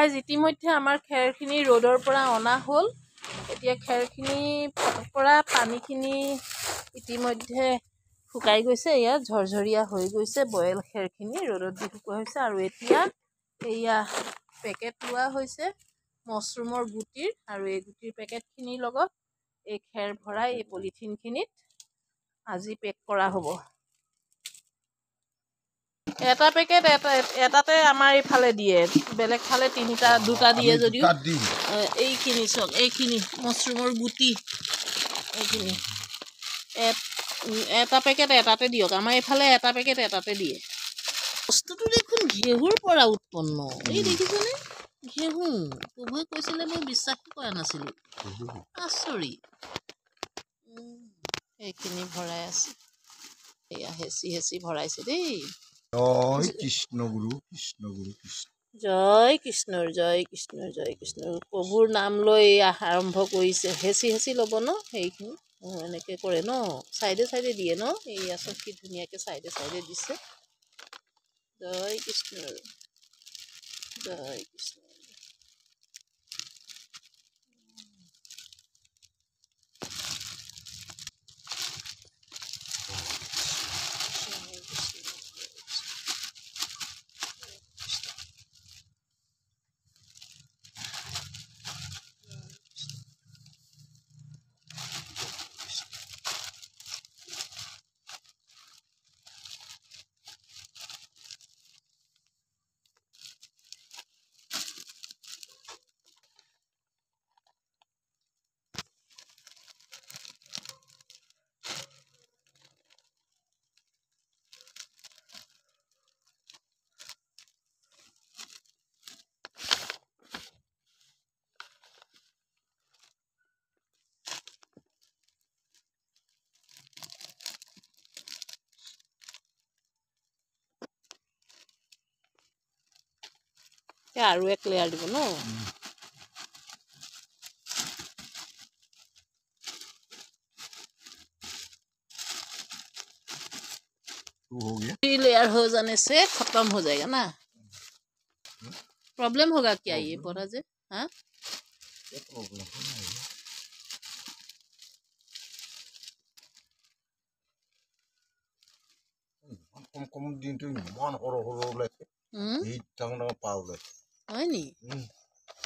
ৰাইজ ইতিমধ্যে আমাৰ খেৰখিনি ৰ'দৰ পৰা অনা হ'ল এতিয়া খেৰখিনি পৰা পানীখিনি ইতিমধ্যে শুকাই গৈছে ইয়াত ঝৰঝৰীয়া হৈ গৈছে বয়েল খেৰখিনি ৰ'দত দি শুকোৱা হৈছে আৰু এতিয়া এয়া পেকেট লোৱা হৈছে মছৰুমৰ গুটিৰ আৰু এই গুটিৰ পেকেটখিনিৰ লগত এই খেৰ ভৰাই এই পলিথিনখিনিত আজি পেক কৰা হ'ব এটা পেকেট এটাতে আমাৰ এইফালে দিয়ে বেলেগ ফালে তিনিটা দুটা দিয়ে যদিও এইখিনি চক এইখিনি মছৰুমৰ গুটি এইখিনি এটা পেকেট এটাতে দিয়ক আমাৰ এইফালে এটা পেকেট এটাতে দিয়ে বস্তুটো দেখোন ঘেঁহুৰ পৰা উৎপন্ন এই দেখিছেনে ঘেঁহু প্ৰভুৱে কৈছিলে মই বিশ্বাসই কৰা নাছিলোঁ আচৰিত এইখিনি ভৰাই আছে এয়া হেঁচি হেঁচি ভৰাইছে দেই জয় কৃষ্ণ গুৰু কৃষ্ণ গুৰু কৃষ্ণ জয় কৃষ্ণৰ জয় কৃষ্ণৰ জয় কৃষ্ণৰ প্ৰভুৰ নাম লৈ আৰম্ভ কৰিছে হেঁচি হেঁচি ল'ব ন সেইখিনি এনেকৈ কৰে ন চাইডে চাইডে দিয়ে ন এইয়া চব কি ধুনীয়াকৈ চাইডে চাইডে দিছে জয় কৃষ্ণৰ জয় কৃষ্ণ আৰু এক লেয়াৰ দিব ন लेयर हो जाने से खत्म हो जाएगा ना प्रॉब्लम होगा क्या ये बोला जे हाँ কম কম দিনটো ইমান সৰু সৰু ওলাইছে এই ডাঙৰ ডাঙৰ পা ওলাইছে হয় নি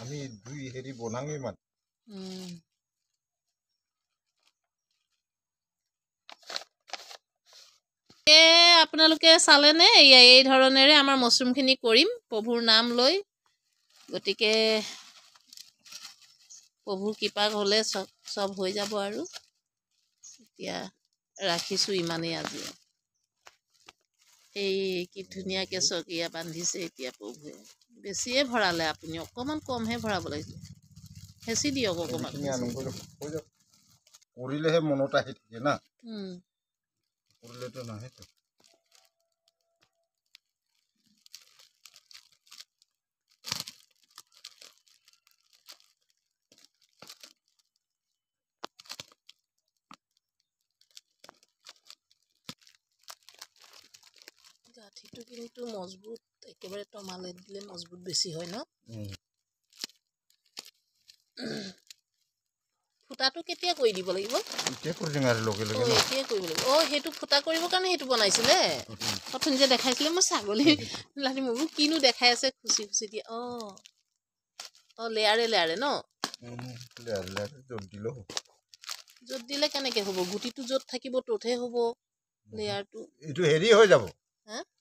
আমি দুই হেৰি বনাঙেই মান আপোনালোকে চালেনে এই ধৰণেৰে আমাৰ মছৰুমখিনি কৰিম প্ৰভুৰ নাম লৈ গতিকে প্ৰভুৰ কৃপা হ'লে চব হৈ যাব আৰু এতিয়া ৰাখিছোঁ ইমানেই আজি এই কি ধুনীয়াকৈ চকীয়া বান্ধিছে এতিয়া প্ৰভুৱে বেছিয়ে ভৰালে আপুনি অকণমান কমহে ভৰাব লাগিছিল হেঁচি দিয়ক অকণমান কৰিলেহে মনত আহি থাকে না কৰিলেতো নাহেতো গাঁঠিটো কিন্তু মজবুত একেবাৰে টমালে দিলে মজবুত বেছি হয় ন ফুটাটো কেতিয়া কৰি দিব লাগিব এতিয়া কৰি দিম আৰু লগে লগে এতিয়াই কৰিব লাগিব সেইটো ফুটা কৰিবৰ কাৰণে সেইটো বনাইছিলে প্ৰথম যে দেখাইছিলে মই ছাগলী লাঠি মোৰ কিনো দেখাই আছে খুচি খুচি দিয়ে লেয়াৰে লেয়াৰে ন য'ত দিলে কেনেকৈ হ'ব গুটিটো য'ত থাকিব ত'তহে হ'ব লেয়াৰটো এইটো হেৰি হৈ যাব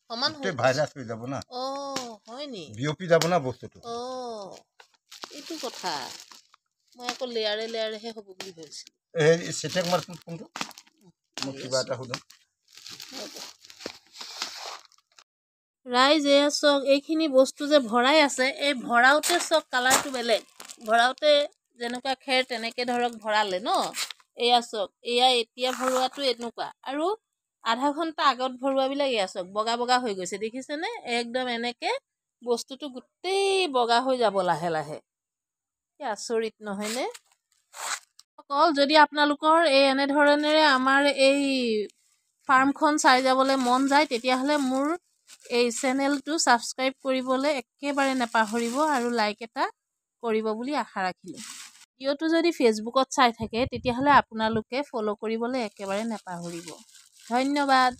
সমান ভাইৰাছ হৈ যাব না হয় নি বিয়পি যাব না বস্তুটো এইটো কথা মই আকৌ লেয়াৰে লেয়াৰেহে হ'ব বুলি ভাবিছিলোঁ চেটেক মাৰচোন ফোনটো মই কিবা এটা সুধো ৰাইজ এয়া চাওক এইখিনি বস্তু যে ভৰাই আছে এই ভৰাওতে চাওক কালাৰটো বেলেগ ভৰাওতে যেনেকুৱা খেৰ তেনেকৈ ধৰক ভৰালে ন এয়া চাওক এয়া এতিয়া ভৰোৱাটো এনেকুৱা আৰু আধা ঘণ্টা আগত ভৰোৱাবিলাক এয়া চাওক বগা বগা হৈ গৈছে দেখিছেনে একদম এনেকৈ বস্তুটো গোটেই বগা হৈ যাব লাহে লাহে আচৰিত নহয়নে অকল যদি আপোনালোকৰ এনেধৰণেৰে আমাৰ এই ফাৰ্মখন চাই যাবলৈ মন যায় তেতিয়াহ'লে মোৰ এই চেনেলটো ছাবস্ক্ৰাইব কৰিবলৈ একেবাৰে নাপাহৰিব আৰু লাইক এটা কৰিব বুলি আশা ৰাখিলোঁ। ভিডিঅ'টো যদি ফেচবুকত চাই থাকে তেতিয়াহ'লে আপোনালোকে ফ'ল' কৰিবলৈ একেবাৰে নাপাহৰিব। ধন্যবাদ।